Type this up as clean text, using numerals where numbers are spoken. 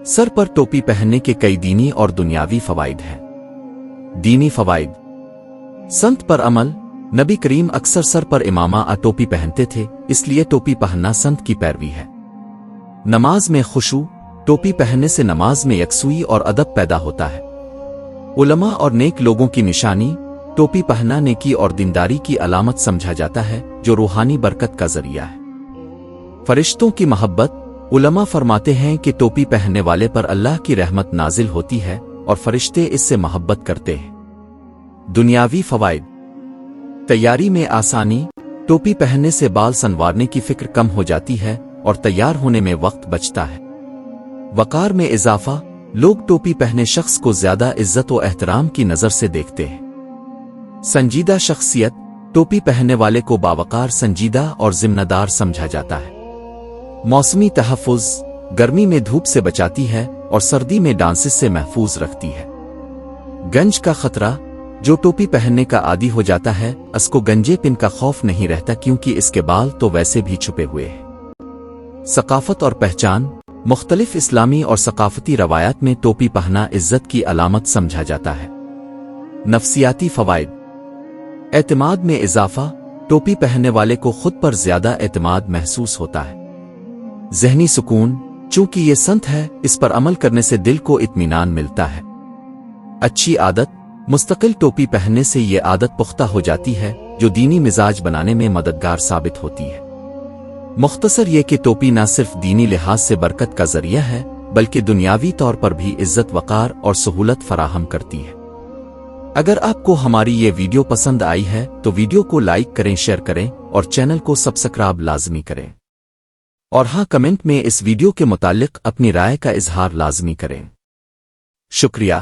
سر پر ٹوپی پہننے کے کئی دینی اور دنیاوی فوائد ہیں۔ دینی فوائد: سنت پر عمل۔ نبی کریم اکثر سر پر امامہ ٹوپی پہنتے تھے، اس لیے ٹوپی پہننا سنت کی پیروی ہے۔ نماز میں خشوع۔ ٹوپی پہننے سے نماز میں یکسوئی اور ادب پیدا ہوتا ہے۔ علماء اور نیک لوگوں کی نشانی۔ ٹوپی پہننا نیکی اور دینداری کی علامت سمجھا جاتا ہے، جو روحانی برکت کا ذریعہ ہے۔ فرشتوں کی محبت۔ علماء فرماتے ہیں کہ ٹوپی پہننے والے پر اللہ کی رحمت نازل ہوتی ہے اور فرشتے اس سے محبت کرتے ہیں۔ دنیاوی فوائد: تیاری میں آسانی۔ ٹوپی پہننے سے بال سنوارنے کی فکر کم ہو جاتی ہے اور تیار ہونے میں وقت بچتا ہے۔ وقار میں اضافہ۔ لوگ ٹوپی پہنے شخص کو زیادہ عزت و احترام کی نظر سے دیکھتے ہیں۔ سنجیدہ شخصیت۔ ٹوپی پہننے والے کو باوقار، سنجیدہ اور ذمہ دار سمجھا جاتا ہے۔ موسمی تحفظ۔ گرمی میں دھوپ سے بچاتی ہے اور سردی میں ڈانسز سے محفوظ رکھتی ہے۔ گنج کا خطرہ۔ جو ٹوپی پہننے کا عادی ہو جاتا ہے، اس کو گنجے پن کا خوف نہیں رہتا، کیونکہ اس کے بال تو ویسے بھی چھپے ہوئے ہیں۔ ثقافت اور پہچان۔ مختلف اسلامی اور ثقافتی روایات میں ٹوپی پہننا عزت کی علامت سمجھا جاتا ہے۔ نفسیاتی فوائد: اعتماد میں اضافہ۔ ٹوپی پہننے والے کو خود پر زیادہ اعتماد محسوس ہوتا ہے۔ ذہنی سکون۔ چونکہ یہ سنت ہے، اس پر عمل کرنے سے دل کو اطمینان ملتا ہے۔ اچھی عادت۔ مستقل ٹوپی پہننے سے یہ عادت پختہ ہو جاتی ہے، جو دینی مزاج بنانے میں مددگار ثابت ہوتی ہے۔ مختصر یہ کہ ٹوپی نہ صرف دینی لحاظ سے برکت کا ذریعہ ہے، بلکہ دنیاوی طور پر بھی عزت، وقار اور سہولت فراہم کرتی ہے۔ اگر آپ کو ہماری یہ ویڈیو پسند آئی ہے تو ویڈیو کو لائک کریں، شیئر کریں اور چینل کو سبسکرائب لازمی کریں۔ اور ہاں، کمنٹ میں اس ویڈیو کے متعلق اپنی رائے کا اظہار لازمی کریں۔ شکریہ۔